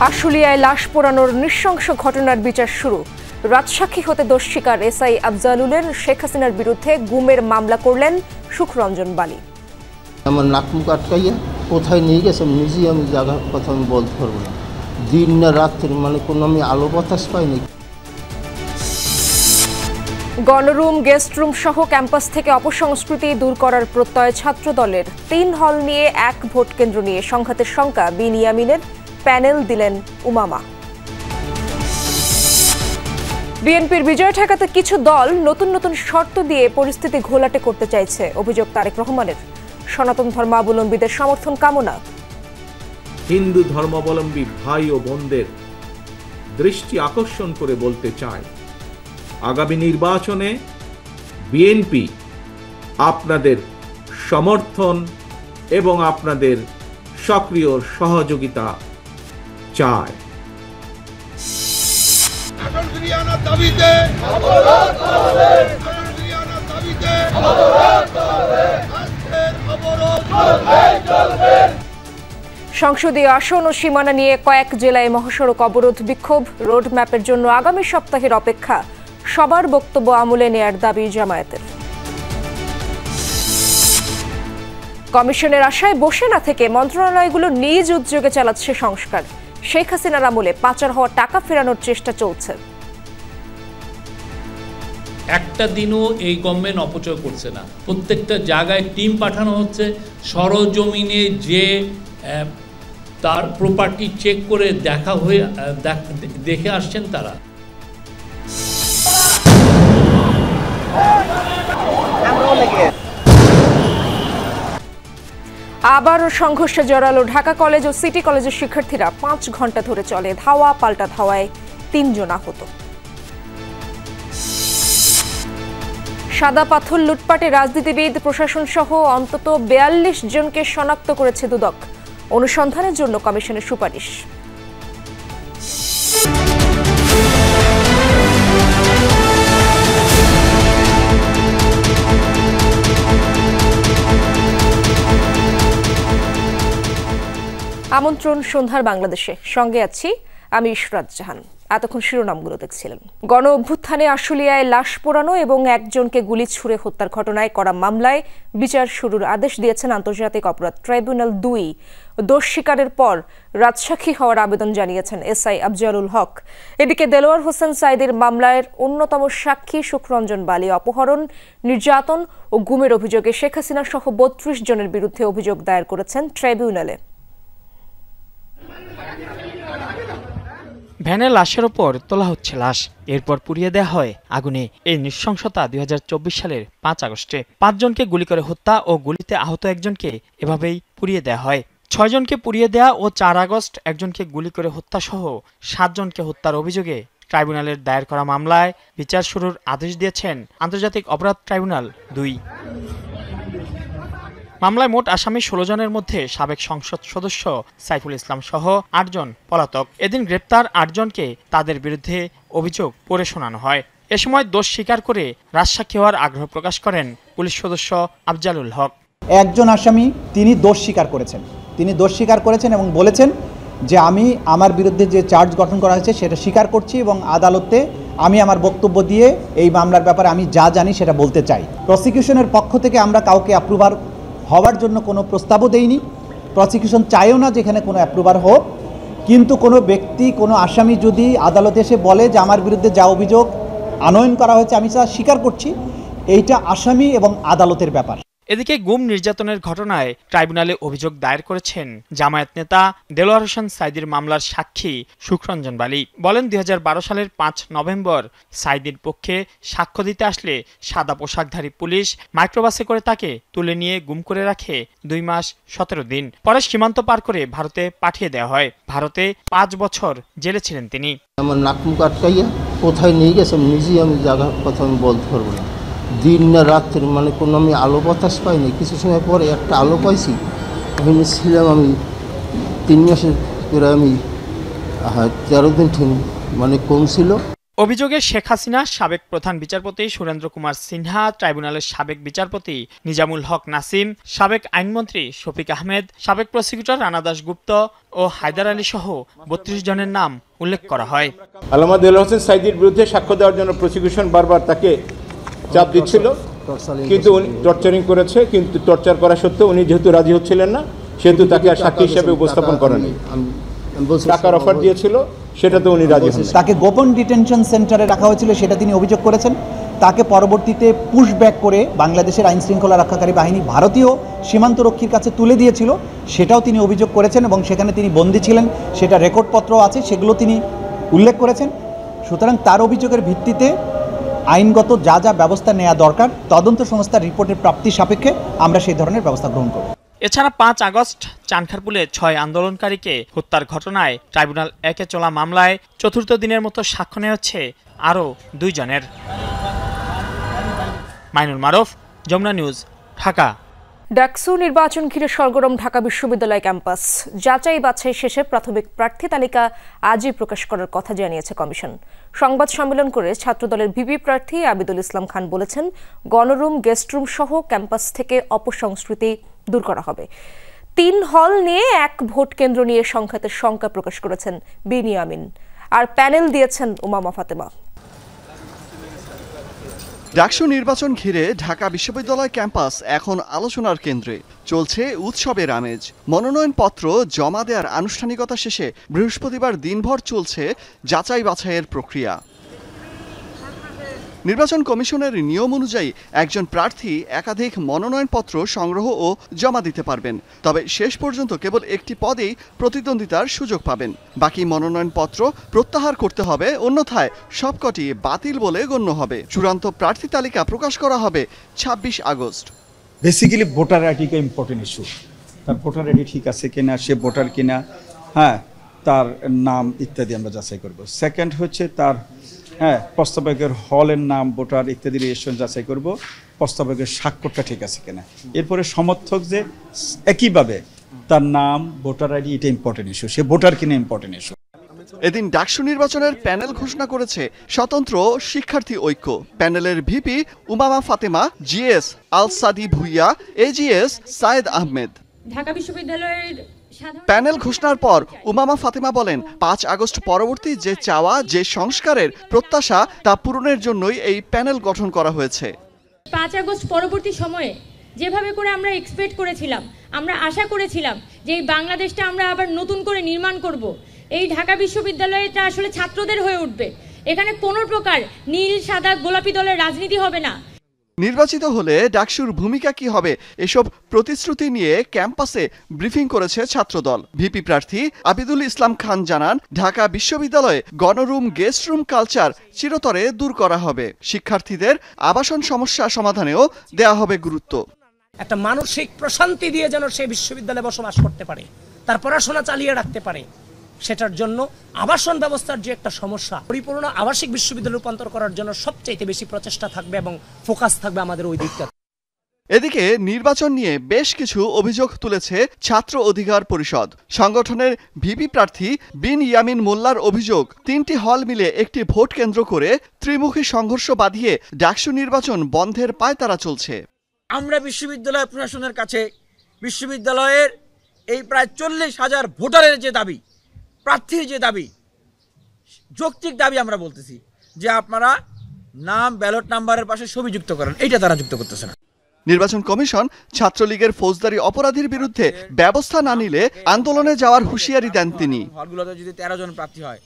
আশুলিয়ায় লাশ পোড়ানোর নৃশংস ঘটনার বিচার শুরু। রাজসাক্ষী হতে দোষ স্বীকার এসআই আফজালুলের। শেখ হাসিনার বিরুদ্ধে গুমের মামলা করলেন সুখরঞ্জন বালী। আমার নাক মুখ আটকাইয়া কোথায় নিয়ে গেছে নিজেই আমি জায়গার কথা আমি বলতে পারবো না। দিন না রাত্রি কোনো আমি আলো বাতাস পাইনি। গণরুম, গেস্ট রুম সহ ক্যাম্পাস থেকে অপসংস্কৃতি দূর করার প্রত্যয় ছাত্র দলের। 3 হল নিয়ে 1 ভোট কেন্দ্র নিয়ে সংঘাতের শঙ্কা বিনিয়ামিনের। প্যানেল দিলেন উমামা। বিএনপির বিজয় ঠেকাতে কিছু দল নতুন নতুন শর্ত দিয়ে পরিস্থিতি ঘোলাটে করতে চাইছে, অভিযোগ তারেক রহমানের। সনাতন ধর্মাবলম্বীদের সমর্থন কামনা। হিন্দু ধর্মাবলম্বী ভাই ও বোনদের দৃষ্টি আকর্ষণ করে বলতে চায়, আগামী নির্বাচনে বিএনপি আপনাদের সমর্থন এবং আপনাদের সক্রিয় সহযোগিতা চায়। সংসদীয় আসন ও সীমানা নিয়ে কয়েক জেলায় মহাসড়ক অবরোধ, বিক্ষোভ। রোড ম্যাপের জন্য আগামী সপ্তাহের অপেক্ষা। সবার বক্তব্য আমলে নেয়ার দাবি জামায়াতের। কমিশনের আশায় বসে না থেকে মন্ত্রণালয়গুলো নিজ উদ্যোগে চালাচ্ছে সংস্কার। শেখ হাসিনার আমলে পাচার হওয়া টাকা ফেরানোর চেষ্টা চলছে। একটা দিনও এই গভর্নমেন্ট অপচয় করছে না। প্রত্যেকটা জায়গায় টিম পাঠানো হচ্ছে। সরজমিনে যে তার প্রপার্টি চেক করে দেখে আসছেন তারা। আবারও সংঘর্ষে জড়ালো ঢাকা কলেজ ও সিটি কলেজের শিক্ষার্থীরা। 5 ঘন্টা ধরে চলে ধাওয়া পাল্টা ধাওয়ায় 3 জন আহত। সাদা পাথর লুটপাটে রাজনীতিবিদ, প্রশাসন সহ অন্তত 42 জনকে শনাক্ত করেছে দুদক। অনুসন্ধানের জন্য কমিশনের সুপারিশ। আমন্ত্রণ সন্ধ্যার বাংলাদেশে, সঙ্গে আছি আমি ইশরাত জাহান। এতক্ষণ শিরোনামগুলো দেখছিলেন। গণ অভ্যুত্থানে আশুলিয়ায় লাশ পোড়ানো এবং একজনকে গুলি ছুড়ে হত্যার ঘটনায় করা মামলায় বিচার শুরুর আদেশ দিয়েছেন আন্তর্জাতিক অপরাধ ট্রাইব্যুনাল 2। দোষ স্বীকারের পর রাজসাক্ষী হওয়ার আবেদন জানিয়েছেন এসআই আফজালুল হক। এদিকে দেলোয়ার হোসেন সাঈদীর মামলার অন্যতম সাক্ষী সুখরঞ্জন বালী অপহরণ, নির্যাতন ও গুমের অভিযোগে শেখ হাসিনা সহ 32 জনের বিরুদ্ধে অভিযোগ দায়ের করেছেন ট্রাইব্যুনালে। ভ্যানে লাশের ওপর তোলা হচ্ছে লাশ, এরপর পুড়িয়ে দেওয়া হয় আগুনে। এই নৃশংসতা 2024 সালের 5 আগস্টে 5 জনকে গুলি করে হত্যা ও গুলিতে আহত একজনকে এভাবেই পুড়িয়ে দেওয়া হয়। 6 জনকে পুড়িয়ে দেওয়া ও 4 আগস্ট একজনকে গুলি করে হত্যা সহ 7 জনকে হত্যার অভিযোগে ট্রাইব্যুনালের দায়ের করা মামলায় বিচার শুরুর আদেশ দিয়েছেন আন্তর্জাতিক অপরাধ ট্রাইব্যুনাল 2। মামলায় মোট আসামি 16 জনের মধ্যে সাবেক সংসদ সদস্য সাইফুল ইসলাম সহ 8 জন পলাতক। এদিন গ্রেপ্তার 8 জনকে তাদের বিরুদ্ধে অভিযোগ পড়ে শোনানো হয়। এ সময় দোষ স্বীকার করে রাজসাক্ষী হওয়ার আগ্রহ প্রকাশ করেন পুলিশ সদস্য আফজালুল হক। একজন আসামি তিনি দোষ স্বীকার করেছেন এবং বলেছেন যে আমি আমার বিরুদ্ধে যে চার্জ গঠন করা হয়েছে সেটা স্বীকার করছি এবং আদালতে আমি আমার বক্তব্য দিয়ে এই মামলার ব্যাপারে আমি যা জানি সেটা বলতে চাই। প্রসিকিউশনের পক্ষ থেকে আমরা কাউকে অ্যাপ্রুভার হওয়ার জন্য কোনো প্রস্তাবও দেইনি। প্রসিকিউশন চাইও না যেখানে কোনো অ্যাপ্রুভার হোক, কিন্তু কোনো ব্যক্তি, কোনো আসামি যদি আদালতে এসে বলে যে আমার বিরুদ্ধে যা অভিযোগ আনয়ন করা হয়েছে আমি তা স্বীকার করছি, এইটা আসামি এবং আদালতের ব্যাপার। এদিকে গুম নির্যাতনের ঘটনায় ট্রাইব্যুনালে অভিযোগ দায়ের করেছেন জামায়াত নেতা দেলোয়ার হোসেন সাঈদীর মামলার সাক্ষী সুখরঞ্জন বালী। বলেন 2012 সালের 5 নভেম্বর সাঈদীর পক্ষে সাক্ষ্য দিতে আসলে সাদা পোশাকধারী পুলিশ মাইক্রোবাসে করে তাকে তুলে নিয়ে গুম করে রাখে 2 মাস 17 দিন। পরে সীমান্ত পার করে ভারতে পাঠিয়ে দেওয়া হয়। ভারতে 5 বছর জেলে ছিলেন তিনি। আমার নাক মুখ আটকাইয়া কোথায় নিয়ে গেছে নিজেই আমি জায়গার কথা আমি বলতে পারবো না। দিন না রাত্রি কোনো আমি আলো বাতাস পাইনি। কিছু সময় পরে একটা আলো পাইছি। ওখানে ছিলাম আমি 3 মাসের, প্রায় আমি 13 দিন কম ছিল। অভিযোগে শেখ হাসিনা, সাবেক প্রধান বিচারপতি সুরেন্দ্র কুমার সিনহা, ট্রাইব্যুনালের সাবেক বিচারপতি নিজামুল হক নাসিম, সাবেক আইনমন্ত্রী শফিক আহমেদ, সাবেক প্রসিকিউটর রানা দাশগুপ্ত ও হায়দার আলী সহ ৩২ জনের নাম উল্লেখ করা হয়। আল্লামা দেলোয়ার হোসেন সাঈদীর বিরুদ্ধে সাক্ষ্য দেওয়ার জন্য প্রসিকিউশন বারবার তাকে চাপ দিচ্ছিল, কিন্তু উনি টর্চারিং করেছে, কিন্তু টর্চার করা সত্ত্বেও উনি যেহেতু রাজি হচ্ছিলেন না, সেহেতু তাকে আর সাক্ষী হিসেবে উপস্থাপন করেনি। টাকার অফার দিয়েছিল, সেটা তো উনি রাজি হন। তাকে গোপন ডিটেনশন সেন্টারে রাখা হয়েছিল, সেটা তিনি অভিযোগ করেছেন। তাকে পরবর্তীতে পুশব্যাক করে বাংলাদেশের আইন শৃঙ্খলা রক্ষাকারী বাহিনী ভারতীয় সীমান্তরক্ষীর কাছে তুলে দিয়েছিল, সেটাও তিনি অভিযোগ করেছেন এবং সেখানে তিনি বন্দী ছিলেন, সেটা রেকর্ডপত্র আছে, সেগুলো তিনি উল্লেখ করেছেন। সুতরাং তার অভিযোগের ভিত্তিতে আইনগত যা যা ব্যবস্থা নেওয়া দরকার তদন্ত সংস্থার রিপোর্টের প্রাপ্তি সাপেক্ষে আমরা সেই ধরনের ব্যবস্থা গ্রহণ করব। এছাড়া 5 আগস্ট চানখারপুলে 6 আন্দোলনকারীকে হত্যার ঘটনায় ট্রাইব্যুনাল 1-এ চলা মামলায় চতুর্থ দিনের মতো সাক্ষ্য নেওয়া হচ্ছে আরও 2 জনের। মাইনুল মারুফ, যমুনা নিউজ, ঢাকা। ডাকসু নির্বাচন ঘিরে সরগরম ঢাকা বিশ্ববিদ্যালয় ক্যাম্পাস। যাচাই বাছাই শেষে প্রাথমিক প্রার্থী তালিকা আজই প্রকাশ করার কথা জানিয়েছে কমিশন। সংবাদ সম্মেলন করে ছাত্রদলের ভিপি প্রার্থী আবিদুল ইসলাম খান বলেছেন, গণরুম, গেস্টরুম সহ ক্যাম্পাস থেকে অপসংস্কৃতি দূর করা হবে। 3 হল নিয়ে 1 ভোট কেন্দ্র নিয়ে সংঘাতের শঙ্কা প্রকাশ করেছেন বিনিয়ামিন, আর প্যানেল দিয়েছেন উমামা ফাতেমা। ডাকসু নির্বাচন ঘিরে ঢাকা বিশ্ববিদ্যালয় ক্যাম্পাস এখন আলোচনার কেন্দ্রে। চলছে উৎসবের আমেজ। মনোনয়নপত্র জমা দেওয়ার আনুষ্ঠানিকতা শেষে বৃহস্পতিবার দিনভর চলছে যাচাই বাছাইয়ের প্রক্রিয়া। নির্বাচন কমিশনের নিয়ম অনুযায়ী একজন প্রার্থী একাধিক মনোনয়নপত্র সংগ্রহ ও জমা দিতে পারবেন, তবে শেষ পর্যন্ত কেবল একটি পদেই প্রতিদ্বন্দ্বিতার সুযোগ পাবেন। বাকি মনোনয়নপত্র প্রত্যাহার করতে হবে, অন্যথায় সবকটি বাতিল বলে গণ্য হবে। চূড়ান্ত প্রার্থী তালিকা প্রকাশ করা হবে 26 আগস্ট। বেসিক্যালি ভোটার আইডিটা ইম্পর্টেন্ট ইস্যু। তার ভোটার আইডি ঠিক আছে কিনা, সে ভোটার কিনা, হ্যাঁ, তার নাম ইত্যাদি আমরা যাচাই করব। সেকেন্ড হচ্ছে তার প্রস্তাবকের হলের নাম, ভোটার ইত্যাদি রেজিস্ট্রেশন যাচাই করব, প্রস্তাবকের স্বাক্ষরটা ঠিক আছে কিনা। এরপরে সমর্থক যে একইভাবে তার নাম, ভোটার আইডি, এটা ইম্পর্টেন্ট ইস্যু, সে ভোটার কিনা ইম্পর্টেন্ট ইস্যু। এদিন ডাকসু নির্বাচনের প্যানেল ঘোষণা করেছে স্বতন্ত্র শিক্ষার্থী ঐক্য। প্যানেলের ভিপি উমামা ফাতেমা, জিএস আল সাদি ভুইয়া, এজিএস সায়েদ আহমেদ। ঢাকা বিশ্ববিদ্যালয়ের প্যানেল ঘোষণার পর উমামা ফাতেমা বলেন, 5 আগস্ট পরবর্তী যে চাওয়া, যে সংস্কারের প্রত্যাশা, তা পূরণের জন্যই এই প্যানেল গঠন করা হয়েছে। 5 আগস্ট পরবর্তী সময়ে যেভাবে করে আমরা এক্সপেক্ট করেছিলাম, আমরা আশা করেছিলাম যে এই বাংলাদেশটা আমরা আবার নতুন করে নির্মাণ করব, এই ঢাকা বিশ্ববিদ্যালয়টা আসলে ছাত্রদের হয়ে উঠবে, এখানে কোনো প্রকার নীল, সাদা, গোলাপি দলের রাজনীতি হবে না। নির্বাচিত হলে ডাকসুর ভূমিকা কি হবে, এসব প্রতিশ্রুতি নিয়ে ক্যাম্পাসে ব্রিফিং করেছে ছাত্রদল। ভিপি প্রার্থী আবিদুল ইসলাম খান জানান, ঢাকা বিশ্ববিদ্যালয়ে গণরুম, গেস্টরুম কালচার চিরতরে দূর করা হবে। শিক্ষার্থীদের আবাসন সমস্যা সমাধানেও দেয়া হবে গুরুত্ব। একটা মানসিক প্রশান্তি দিয়ে যেন সে বিশ্ববিদ্যালয়ে বসবাস করতে পারে, তার পড়াশোনা চালিয়ে রাখতে পারে, সেটার জন্য আবাসন ব্যবস্থার যে একটা সমস্যা, পরিপূর্ণ আবাসিক বিশ্ববিদ্যালয় রূপান্তর করার জন্য সবচাইতে বেশি প্রচেষ্টা থাকবে এবং ফোকাস থাকবে আমাদের ওই দিকটা। এদিকে নির্বাচন নিয়ে বেশ কিছু অভিযোগ তুলেছে ছাত্র অধিকার পরিষদ। সংগঠনের ভিপি প্রার্থী বিন ইয়ামিন মোল্লার অভিযোগ, 3টি হল মিলে একটি ভোট কেন্দ্র করে ত্রিমুখী সংঘর্ষ বাঁধিয়ে ডাকসু নির্বাচন বন্ধের পায়তারা চলছে। আমরা বিশ্ববিদ্যালয় প্রশাসনের কাছে বিশ্ববিদ্যালয়ের এই প্রায় 40,000 ভোটারের যে দাবি, প্রার্থীর যে দাবি, যৌক্তিক দাবি আমরা বলতেছি যে আপনারা নাম, ব্যালট নাম্বারের পাশে ছবি যুক্ত করেন, এইটা তারা যুক্ত করতেছে না। নির্বাচন কমিশন ছাত্রলীগের ফৌজদারি অপরাধীর বিরুদ্ধে ব্যবস্থা না নিলে আন্দোলনে যাওয়ার হুঁশিয়ারি দেন তিনি। হলগুলোতে যদি 13 জন প্রার্থী হয়।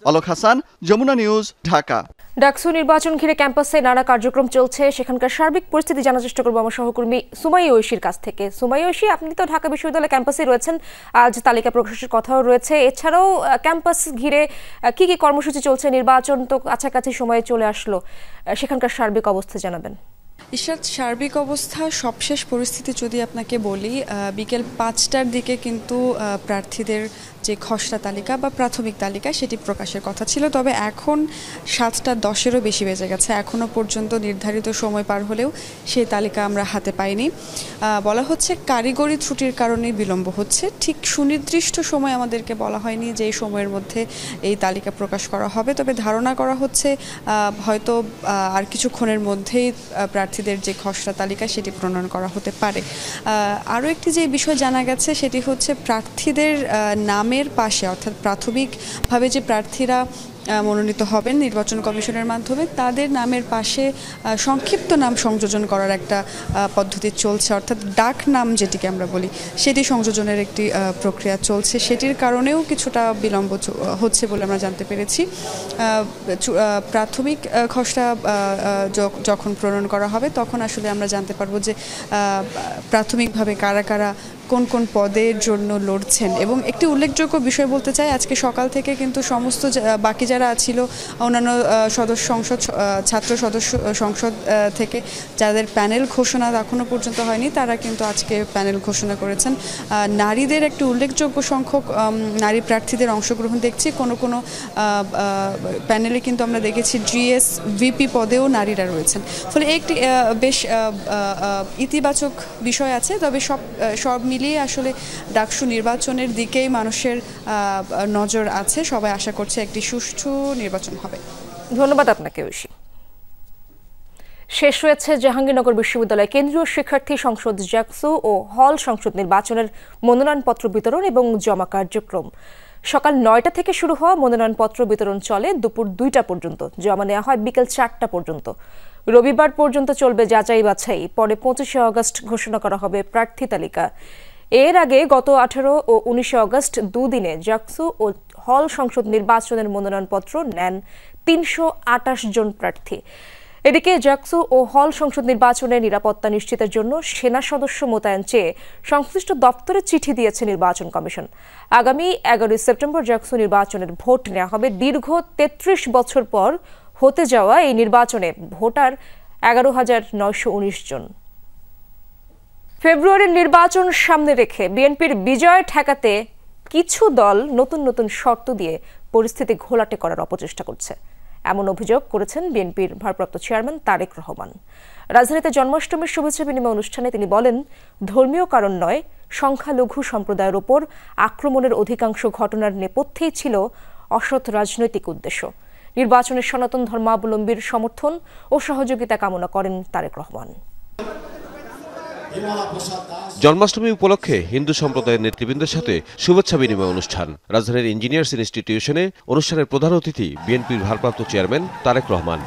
অলক হাসান, যমুনা নিউজ, ঢাকা। ডাকসু নির্বাচন ঘিরে ক্যাম্পাসে নানা কার্যক্রম চলছে। সেখানকার সার্বিক পরিস্থিতি জানার চেষ্টা করবো আমার সহকর্মী সুমাইয়া ঐশীর কাছ থেকে। সুমাইয়া ঐশী, আপনি তো ঢাকা বিশ্ববিদ্যালয় ক্যাম্পাসে রয়েছেন, আজ তালিকা প্রকাশের কথাও রয়েছে। এছাড়াও ক্যাম্পাস ঘিরে কি কি কর্মসূচি চলছে? নির্বাচন তো কাছাকাছি সময়ে চলে আসলো, সেখানকার সার্বিক অবস্থা জানাবেন। ইশরাত, সার্বিক অবস্থা সবশেষ পরিস্থিতি যদি আপনাকে বলি, বিকেল 5টার দিকে কিন্তু প্রার্থীদের যে খসড়া তালিকা বা প্রাথমিক তালিকা সেটি প্রকাশের কথা ছিল, তবে এখন 7:10-এরও বেশি বেজে গেছে। এখনও পর্যন্ত নির্ধারিত সময় পার হলেও সেই তালিকা আমরা হাতে পাইনি। বলা হচ্ছে কারিগরি ত্রুটির কারণেই বিলম্ব হচ্ছে। ঠিক সুনির্দিষ্ট সময় আমাদেরকে বলা হয়নি যে এই সময়ের মধ্যে এই তালিকা প্রকাশ করা হবে, তবে ধারণা করা হচ্ছে হয়তো আর কিছুক্ষণের মধ্যেই প্রার্থীদের যে খসড়া তালিকা সেটি প্রণয়ন করা হতে পারে। আরও একটি যে বিষয় জানা গেছে সেটি হচ্ছে প্রার্থীদের নামের পাশে, অর্থাৎ প্রাথমিকভাবে যে প্রার্থীরা মনোনীত হবেন নির্বাচন কমিশনের মাধ্যমে, তাদের নামের পাশে সংক্ষিপ্ত নাম সংযোজন করার একটা পদ্ধতি চলছে, অর্থাৎ ডাক নাম যেটিকে আমরা বলি, সেটি সংযোজনের একটি প্রক্রিয়া চলছে। সেটির কারণেও কিছুটা বিলম্ব হচ্ছে বলে আমরা জানতে পেরেছি। প্রাথমিক খসড়া যখন প্রণয়ন করা হবে তখন আসলে আমরা জানতে পারবো যে প্রাথমিকভাবে কারা কারা কোন কোন পদের জন্য লড়ছেন। এবং একটি উল্লেখযোগ্য বিষয় বলতে চাই, আজকে সকাল থেকে কিন্তু সমস্ত বাকি যারা ছিল অন্যান্য ছাত্র সদস্য সংসদ থেকে যাদের প্যানেল ঘোষণা এখনও পর্যন্ত হয়নি, তারা কিন্তু আজকে প্যানেল ঘোষণা করেছেন। নারীদের একটি উল্লেখযোগ্য সংখ্যক নারী প্রার্থীদের অংশগ্রহণ দেখছি। কোনো প্যানেলে কিন্তু আমরা দেখেছি GS VP পদেও নারীরা রয়েছেন। ফলে একটি বেশ ইতিবাচক বিষয় আছে। তবে সব মিলিয়ে আসলে ডাকসু নির্বাচনের দিকেই মানুষের নজর আছে। সবাই আশা করছে একটি সুষ্ঠু নির্বাচন হবে। ধন্যবাদ আপনাকে ঐশী। শেষ হয়েছে জাহাঙ্গীরনগর বিশ্ববিদ্যালয় কেন্দ্রীয় শিক্ষার্থী সংসদ জাকসু ও হল সংসদ নির্বাচনের মনোনয়নপত্র বিতরণ এবং জমা কার্যক্রম। সকাল 9টা থেকে শুরু হওয়া মনোনয়নপত্র বিতরণ চলে দুপুর 2টা পর্যন্ত। জমা নেওয়া হয় বিকেল 4টা পর্যন্ত। রবিবার পর্যন্ত চলবে যাচাই বাছাই। পরে 25শে আগস্ট ঘোষণা করা হবে প্রার্থী তালিকা। এর আগে গত 18 ও 19শে আগস্ট দুদিনে জাকসু ও হল সংসদ নির্বাচনের মনোনয়নপত্র নেন 328 জন প্রার্থী। এদিকে জাকসু ও হল সংসদ নির্বাচনের নিরাপত্তা নিশ্চিতের জন্য সেনা সদস্য মোতায়েন চেয়ে সংশ্লিষ্ট দপ্তরে চিঠি দিয়েছে নির্বাচন কমিশন। আগামী 11 সেপ্টেম্বর জাকসু নির্বাচনের ভোট নেওয়া হবে। দীর্ঘ 33 বছর পর হতে যাওয়া এই নির্বাচনে ভোটার 11,919 জন। ফেব্রুয়ারির নির্বাচন সামনে রেখে বিএনপির বিজয় ঠেকাতে কিছু দল নতুন নতুন শর্ত দিয়ে পরিস্থিতি ঘোলাটে করার অপচেষ্টা করছে, এমন অভিযোগ করেছেন বিএনপির ভারপ্রাপ্ত চেয়ারম্যান তারেক রহমান। রাজধানীতে জন্মাষ্টমীর শুভেচ্ছা বিনিময় অনুষ্ঠানে তিনি বলেন, ধর্মীয় কারণ নয়, সংখ্যালঘু সম্প্রদায়ের ওপর আক্রমণের অধিকাংশ ঘটনার নেপথ্যেই ছিল অসৎ রাজনৈতিক উদ্দেশ্য। নির্বাচনের সনাতন ধর্মাবলম্বীর সমর্থন ও সহযোগিতা কামনা করেন তারেক রহমান। জন্মাষ্টমী উপলক্ষে হিন্দু সম্প্রদায়ের নেতৃবৃন্দের সাথে শুভেচ্ছা বিনিময় অনুষ্ঠান। রাজধানীর ইঞ্জিনিয়ার্স ইনস্টিটিউশনে অনুষ্ঠানের প্রধান অতিথি বিএনপির ভারপ্রাপ্ত চেয়ারম্যান তারেক রহমান।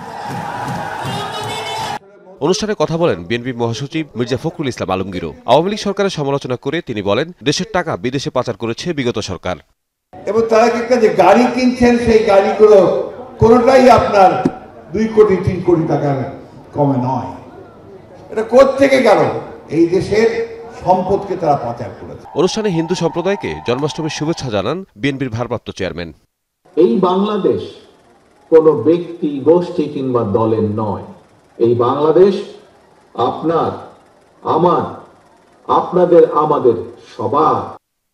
অনুষ্ঠানে কথা বলেন বিএনপি মহাসচিব মির্জা ফখরুল ইসলাম আলমগীরও। আওয়ামী লীগ সরকারের সমালোচনা করে তিনি বলেন, দেশের টাকা বিদেশে পাচার করেছে বিগত সরকার। এবং তারা একটা যে গাড়ি কিনছেন, সেই গাড়িগুলো কোনোটাই আপনার 2 কোটি 3 কোটি টাকার কমে নয়। এটা কোত্থেকে গেল? এই দেশের সম্পদকে তারা পাচার করেছে। অনুষ্ঠানে হিন্দু সম্প্রদায়কে জন্মাষ্টমীর শুভেচ্ছা জানান বিএনপির ভারপ্রাপ্ত চেয়ারম্যান। এই বাংলাদেশ কোন ব্যক্তি, গোষ্ঠী কিংবা দলের নয়। এই বাংলাদেশ আপনার, আমার, আপনাদের, আমাদের সবার।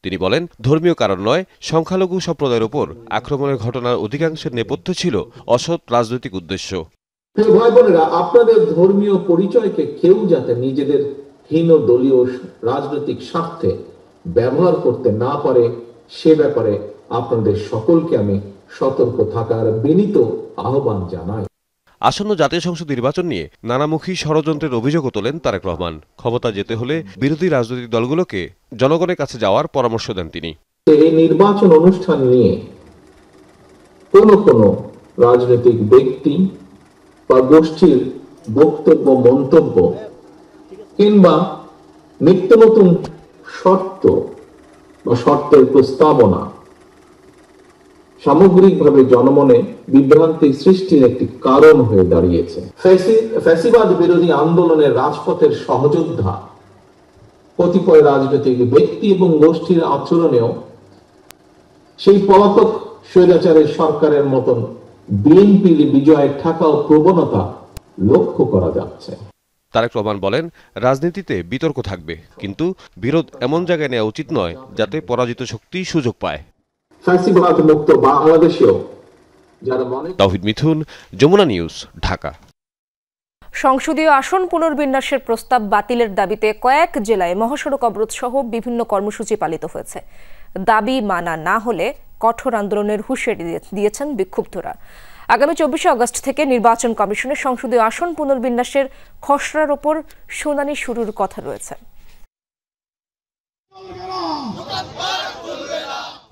তিনি বলেন, ধর্মীয় কারণ নয়, সংখ্যালঘু সম্প্রদায়ের উপর আক্রমণের ঘটনার অধিকাংশের নেপথ্যে ছিল অসৎ রাজনৈতিক উদ্দেশ্য। ভাই বোনেরা, আপনাদের ধর্মীয় পরিচয়কে কেউ যাতে নিজেদের হীন দলীয় রাজনৈতিক স্বার্থে ব্যবহার করতে না পারে, সে ব্যাপারে আপনাদের সকলকে আমি সতর্ক থাকার বিনীত আহ্বান জানাই। আসন্ন জাতীয় সংসদ নির্বাচন নিয়ে নানামুখী ষড়যন্ত্রের অভিযোগও তোলেন তারেক রহমান। ক্ষমতা যেতে হলে বিরোধী রাজনৈতিক দলগুলোকে জনগণের কাছে যাওয়ার পরামর্শ দেন তিনি। এই নির্বাচন অনুষ্ঠান নিয়ে কোন রাজনৈতিক ব্যক্তি বা গোষ্ঠীর বক্তব্য, মন্তব্য কিংবা নিত্য নতুন শর্ত বা শর্তের প্রস্তাবনা সামগ্রিকভাবে জনমনে বিভ্রান্তি সৃষ্টির একটি কারণ হয়ে দাঁড়িয়েছে। ফ্যাসিবাদ বিরোধী আন্দোলনের রাজপথের সহযোদ্ধা কতিপয় রাজনৈতিক ব্যক্তি এবং গোষ্ঠীর আচরণেও সেই পলাতক স্বৈরাচারের সরকারের মতন বিএনপির বিজয় ঠেকাও প্রবণতা লক্ষ্য করা যাচ্ছে। তারেক রহমান বলেন, রাজনীতিতে বিতর্ক থাকবে, কিন্তু বিরোধ এমন জায়গায় নেওয়া উচিত নয় যাতে পরাজিত শক্তি সুযোগ পায়। তাওহিদ মিথুন, যমুনা নিউজ, ঢাকা। সংসদীয় আসন পুনর্বিন্যাসের প্রস্তাব বাতিলের দাবিতে কয়েক জেলায় মহাসড়ক অবরোধ সহ বিভিন্ন কর্মসূচি পালিত হয়েছে। দাবি মানা না হলে কঠোর আন্দোলনের হুঁশিয়ারি দিয়েছেন বিক্ষুব্ধরা। আগামী 24 আগস্ট থেকে নির্বাচন কমিশনের সংসদীয় আসন পুনর্বিন্যাসের খসড়ার ওপর শুনানি শুরুর কথা রয়েছে।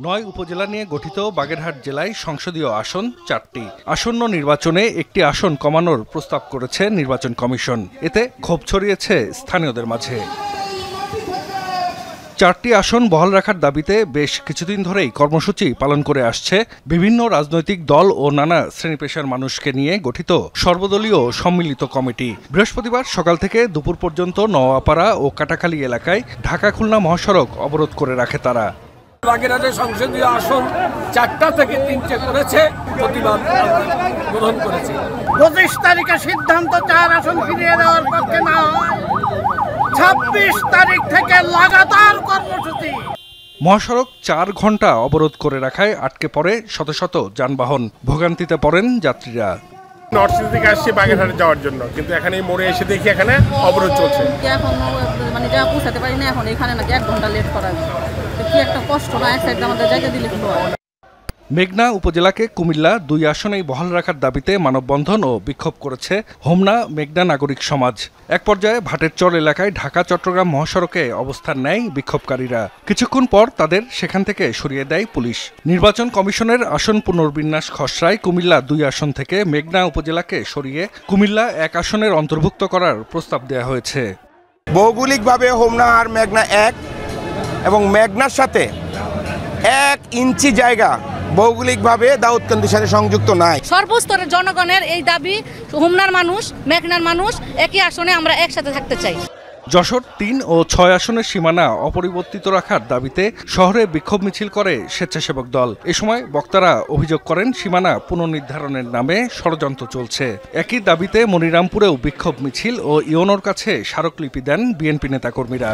9 উপজেলা নিয়ে গঠিত বাগেরহাট জেলায় সংসদীয় আসন 4টি। আসন্ন নির্বাচনে একটি আসন কমানোর প্রস্তাব করেছে নির্বাচন কমিশন। এতে ক্ষোভ ছড়িয়েছে স্থানীয়দের মাঝে। 4টি আসন বহাল রাখার দাবিতে বেশ কিছুদিন ধরেই কর্মসূচি পালন করে আসছে বিভিন্ন রাজনৈতিক দল ও নানা শ্রেণী পেশার মানুষকে নিয়ে গঠিত সর্বদলীয় সম্মিলিত কমিটি। বৃহস্পতিবার সকাল থেকে দুপুর পর্যন্ত নওয়াপাড়া ও কাটাখালী এলাকায় ঢাকা খুলনা মহাসড়ক অবরোধ করে রাখে তারা। বাগেরহাটের সংসদীয় আসন 4টা থেকে 3টে করেছে, প্রতিবাদ গ্রহণ করেছে। 25 তারিখে সিদ্ধান্ত 4 আসন ফিরিয়ে দেওয়ার পক্ষে না হয় 26 তারিখ থেকে লাগাতার কর্মসূচি। মহাসড়ক 4 ঘন্টা অবরোধ করে রাখায় আটকে পড়ে শত শত যানবাহন। ভোগান্তিতে পড়েন যাত্রীরা। নর্থ সিটি থেকে আসছি বাগেরহাটে যাওয়ার জন্য, কিন্তু এখানে মোড়ে এসে দেখি এখানে অবরোধ চলছে। এখন মানে যা পৌঁছাতে পারি না, এখন এখানে নাকি 1 ঘন্টা লেট করা কি একটা কষ্ট না, এক সাইড আমাদের জায়গা দিলে কিন্তু হয়। মেঘনা উপজেলাকে কুমিল্লা 2 আসনেই বহাল রাখার দাবিতে মানববন্ধন ও বিক্ষোভ করেছে হোমনা মেঘনা নাগরিক সমাজ। এক পর্যায়ে ভাটেরচর এলাকায় ঢাকা চট্টগ্রাম মহাসড়কে অবস্থান নেয় বিক্ষোভকারীরা। কিছুক্ষণ পর তাদের সেখান থেকে সরিয়ে দেয় পুলিশ। নির্বাচন কমিশনের আসন পুনর্বিন্যাস খসড়ায় কুমিল্লা 2 আসন থেকে মেঘনা উপজেলাকে সরিয়ে কুমিল্লা 1 আসনের অন্তর্ভুক্ত করার প্রস্তাব দেওয়া হয়েছে। ভৌগোলিকভাবে হোমনা আর মেঘনা 1 এবং মেঘনার সাথে 1 ইঞ্চি জায়গা ভৌগোলিকভাবে দাউদকান্দির সাথে সংযুক্ত নাই। সর্বস্তরের জনগণের এই দাবি, হোমনার মানুষ মেঘনার মানুষ একই আসনে আমরা একসাথে থাকতে চাই। যশোর 3 ও 6 আসনের সীমানা অপরিবর্তিত রাখার দাবিতে শহরে বিক্ষোভ মিছিল করে স্বেচ্ছাসেবক দল। এ সময় বক্তারা অভিযোগ করেন সীমানা পুনর্নির্ধারণের নামে ষড়যন্ত্র চলছে। একই দাবিতে মনিরামপুরেও বিক্ষোভ মিছিল ও ইওনোর কাছে স্মারকলিপি দেন বিএনপি নেতাকর্মীরা।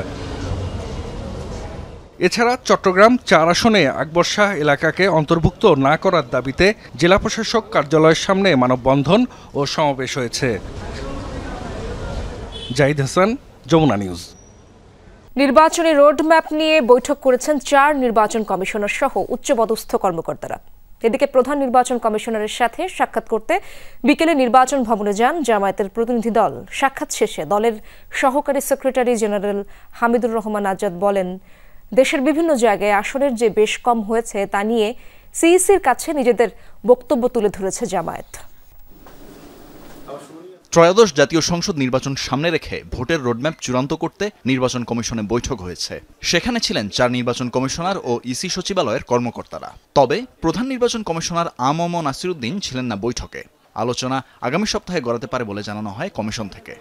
এছাড়া চট্টগ্রাম 4 আসনে আকবর শাহ এলাকাকে অন্তর্ভুক্ত না করার দাবিতে জেলা প্রশাসক কার্যালয়ের সামনে মানববন্ধন ও সমাবেশ হয়েছে। জাহিদ হাসান, যমুনা নিউজ। নির্বাচনী রোডম্যাপ নিয়ে বৈঠক করেছেন 4 নির্বাচন কমিশনার সহ উচ্চপদস্থ কর্মকর্তারা। এদিকে প্রধান নির্বাচন কমিশনারের সাথে সাক্ষাৎ করতে বিকেলে নির্বাচন ভবনে যান জামায়াতের প্রতিনিধি দল। সাক্ষাৎ শেষে দলের সহকারী সেক্রেটারি জেনারেল হামিদুর রহমান আজাদ বলেন, দেশের বিভিন্ন জায়গায় আসনের যে বেশ কম হয়েছে তা নিয়ে সিইসির কাছে নিজেদের বক্তব্য তুলে ধরেছে জামায়াত। ত্রয়োদশ জাতীয় সংসদ নির্বাচন সামনে রেখে ভোটের রোডম্যাপ চূড়ান্ত করতে নির্বাচন কমিশনে বৈঠক হয়েছে। সেখানে ছিলেন 4 নির্বাচন কমিশনার ও ইসি সচিবালয়ের কর্মকর্তারা। তবে প্রধান নির্বাচন কমিশনার আ.ম. নাসিরউদ্দিন ছিলেন না বৈঠকে। আলোচনা আগামী সপ্তাহে গড়াতে পারে বলে জানানো হয় কমিশন থেকে।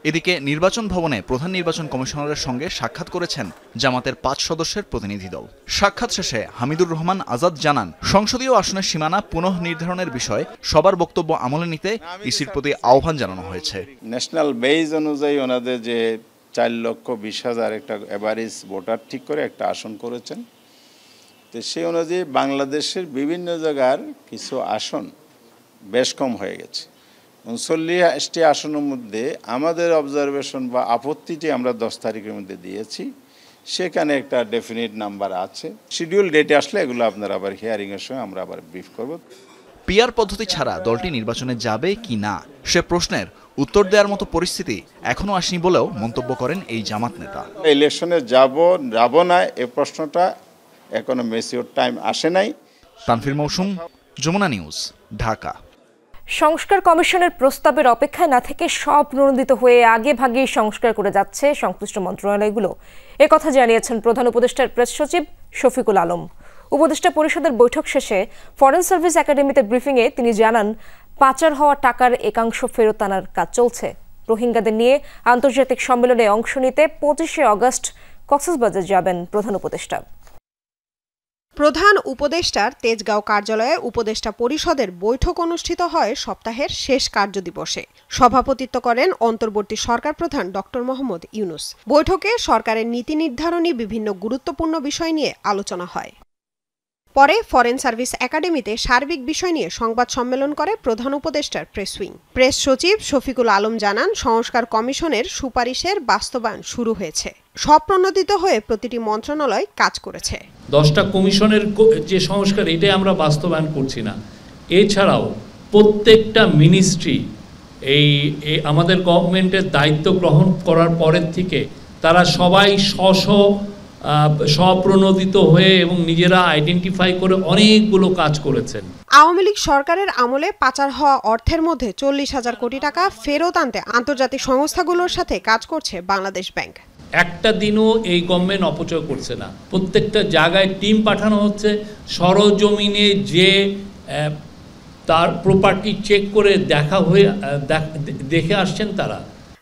এদিকে নির্বাচন ভবনে প্রধান নির্বাচন কমিশনারের সঙ্গে সাক্ষাৎ করেছেন জামাতের 5 সদস্যের প্রতিনিধি দল। সাক্ষাৎ শেষে হামিদুর রহমান আজাদ জানান, সংসদীয় আসনের সীমানা পুনঃনির্ধারণের বিষয়ে সবার বক্তব্য আমলে নিতে ইসির প্রতি আহ্বান জানানো হয়েছে। ন্যাশনাল বেজ অনুযায়ী ওনাদের যে 4,20,000 একটা এভারেজ ভোটার ঠিক করে একটা আসন করেছেন, তো সেই অনুযায়ী বাংলাদেশের বিভিন্ন জায়গার কিছু আসন বেশ কম হয়ে গেছে। 39টি আসনের মধ্যে আমাদের অবজারভেশন বা আপত্তিটি আমরা 10 তারিখের মধ্যে দিয়েছি। সেখানে একটা ডেফিনিট নাম্বার আছে। শিডিউল ডেটে আসলে এগুলো আপনারা আবার হিয়ারিংয়ের সময় আমরা আবার ব্রিফ করব। পিআর পদ্ধতি ছাড়া দলটি নির্বাচনে যাবে কি না সে প্রশ্নের উত্তর দেওয়ার মতো পরিস্থিতি এখনো আসেনি বলেও মন্তব্য করেন এই জামাত নেতা। ইলেকশনে যাব না এই প্রশ্নটা এখনো ম্যাচিউর টাইম আসে নাই। তানফির মৌসুম, যমুনা নিউজ, ঢাকা। সংস্কার কমিশনের প্রস্তাবের অপেক্ষায় না থেকে সব প্রণোদিত হয়ে আগে ভাগে সংস্কার করে যাচ্ছে সংশ্লিষ্ট মন্ত্রণালয়গুলো। একথা জানিয়েছেন প্রধান উপদেষ্টার প্রেস সচিব শফিকুল আলম। উপদেষ্টা পরিষদের বৈঠক শেষে ফরেন সার্ভিস একাডেমিতে ব্রিফিংয়ে তিনি জানান, পাচার হওয়া টাকার একাংশ ফেরত আনার কাজ চলছে। রোহিঙ্গাদের নিয়ে আন্তর্জাতিক সম্মেলনে অংশ নিতে 25 আগস্ট কক্সবাজার যাবেন প্রধান উপদেষ্টা। প্রধান উপদেষ্টার তেজগাঁও কার্যালয়ে উপদেষ্টা পরিষদের বৈঠক অনুষ্ঠিত হয় সপ্তাহের শেষ কার্যদিবসে। সভাপতিত্ব করেন অন্তর্বর্তী সরকার প্রধান ডক্টর মোহাম্মদ ইউনূস। বৈঠকে সরকারের নীতি নির্ধারণী বিভিন্ন গুরুত্বপূর্ণ বিষয় নিয়ে আলোচনা হয়। পরে ফরেন সার্ভিস একাডেমিতে সার্বিক বিষয় নিয়ে সংবাদ সম্মেলন করে প্রধান উপদেষ্টার প্রেস উইং। প্রেস সচিব শফিকুল আলম জানান, সংস্কার কমিশনের সুপারিশের বাস্তবায়ন শুরু হয়েছে। স্বপ্রণোদিত হয়ে প্রতিটি মন্ত্রণালয় কাজ করেছে। 10টা কমিশনের যে সংস্কার, এটাই আমরা বাস্তবায়ন করছি না। এছাড়াও প্রত্যেকটা মিনিস্ট্রি এই আমাদের গভর্নমেন্টের দায়িত্ব গ্রহণ করার পরের থেকে তারা সবাই স্বপ্রণোদিত হয়ে এবং নিজেরা আইডেন্টিফাই করে অনেকগুলো কাজ করেছেন। আওয়ামী লীগ সরকারের আমলে পাচার হওয়া অর্থের মধ্যে 40,000 কোটি টাকা ফেরত আনতে আন্তর্জাতিক সংস্থাগুলোর সাথে কাজ করছে বাংলাদেশ ব্যাংক। একটা দিনও এই গভর্নমেন্ট অপচয় করছে না। প্রত্যেকটা জায়গায় টিম পাঠানো হচ্ছে, সরজমিনে যে তার প্রপার্টি চেক করে দেখে আসছেন তারা।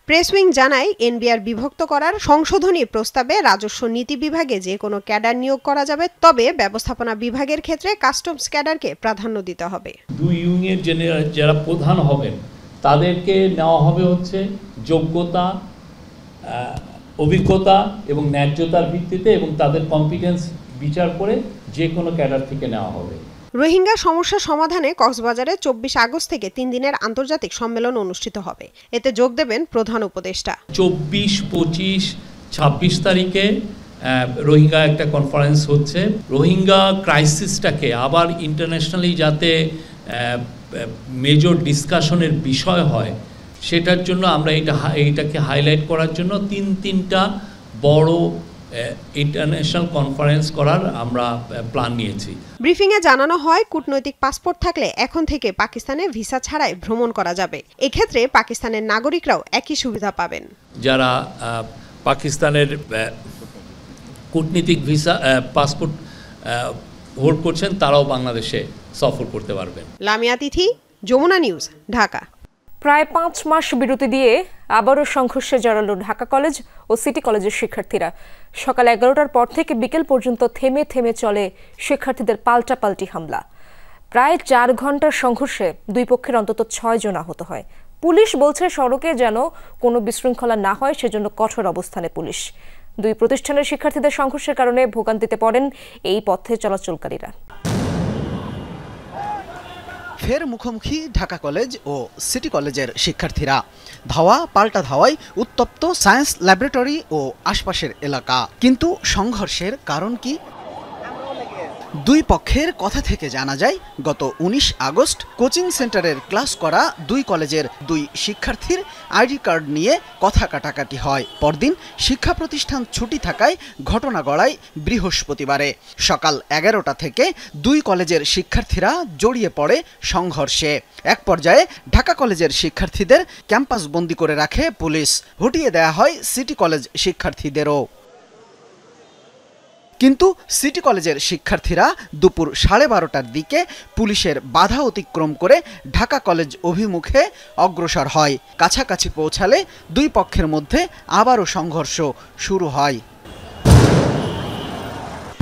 প্রেস উইং জানায়, এনবিআর বিভক্ত করার সংশোধনী প্রস্তাবে রাজস্ব নীতি বিভাগে যে কোনো ক্যাডার নিয়োগ করা যাবে, তবে ব্যবস্থাপনা বিভাগের ক্ষেত্রে কাস্টমস ক্যাডারকে প্রাধান্য দিতে হবে। 2 ইউনিয়ন যারা প্রধান হবেন তাদেরকে নেওয়া হবে হচ্ছে যোগ্যতা, অভিজ্ঞতা এবং ন্যায্যতার ভিত্তিতে, এবং তাদের কম্পিটেন্স বিচার করে যে কোনো ক্যাডার থেকে নেওয়া হবে। রোহিঙ্গা সমস্যা সমাধানে কক্সবাজারে 24 আগস্ট থেকে 3 দিনের আন্তর্জাতিক সম্মেলন অনুষ্ঠিত হবে। এতে যোগ দেবেন প্রধান উপদেষ্টা। 24, 25, 26 তারিখে রোহিঙ্গা একটা কনফারেন্স হচ্ছে। রোহিঙ্গা ক্রাইসিসটাকে আবার ইন্টারন্যাশনালি যাতে মেজর ডিসকাশনের বিষয় হয়, সেটার জন্য আমরা এইটাকে হাইলাইট করার জন্য 3টা বড় ইন্টারন্যাশনাল কনফারেন্স করার আমরা প্ল্যান নিয়েছি। ব্রিফিংয়ে জানানো হয়, কূটনৈতিক পাসপোর্ট থাকলে এখন থেকে পাকিস্তানে ভিসা ছাড়াই ভ্রমণ করা যাবে। এক্ষেত্রে পাকিস্তানের নাগরিকরাও একই সুবিধা পাবেন। যারা পাকিস্তানের কূটনীতিক ভিসা পাসপোর্ট হোল্ড করছেন তারাও বাংলাদেশে সফর করতে পারবেন। লামিয়া তিথি, যমুনা নিউজ, ঢাকা। প্রায় 5 মাস বিরতি দিয়ে আবারও সংঘর্ষে জড়ালো ঢাকা কলেজ ও সিটি কলেজের শিক্ষার্থীরা। সকাল 11টার পর থেকে বিকেল পর্যন্ত থেমে থেমে চলে শিক্ষার্থীদের পাল্টাপাল্টি হামলা। প্রায় 4 ঘন্টার সংঘর্ষে 2 পক্ষের অন্তত 6 জন আহত হয়। পুলিশ বলছে, সড়কে যেন কোনো বিশৃঙ্খলা না হয় সেজন্য কঠোর অবস্থানে পুলিশ। 2 প্রতিষ্ঠানের শিক্ষার্থীদের সংঘর্ষের কারণে ভোগান্তিতে পড়েন এই পথে চলাচলকারীরা। ফের মুখোমুখি ঢাকা কলেজ ও সিটি কলেজের শিক্ষার্থীরা। ধাওয়া পাল্টা ধাওয়ায় উত্তপ্ত সায়েন্স ল্যাবরেটরি ও আশপাশের এলাকা। কিন্তু সংঘর্ষের কারণ কি? 2 পক্ষের কথা থেকে জানা যায়, গত 19 আগস্ট কোচিং সেন্টারের ক্লাস করা 2 কলেজের 2 শিক্ষার্থীর আইডি কার্ড নিয়ে কথা কাটাকাটি হয়। পরদিন শিক্ষা প্রতিষ্ঠান ছুটি থাকায় ঘটনা গড়ায় বৃহস্পতিবারে। সকাল 11টা থেকে 2 কলেজের শিক্ষার্থীরা জড়িয়ে পড়ে সংঘর্ষে। এক পর্যায়ে ঢাকা কলেজের শিক্ষার্থীদের ক্যাম্পাস বন্দি করে রাখে পুলিশ। হটিয়ে দেয়া হয় সিটি কলেজ শিক্ষার্থীদেরও। কিন্তু সিটি কলেজের শিক্ষার্থীরা দুপুর 12:30টার দিকে পুলিশের বাধা অতিক্রম করে ঢাকা কলেজ অভিমুখে অগ্রসর হয়। কাছাকাছি পৌঁছালে 2 পক্ষের মধ্যে আবারও সংঘর্ষ শুরু হয়।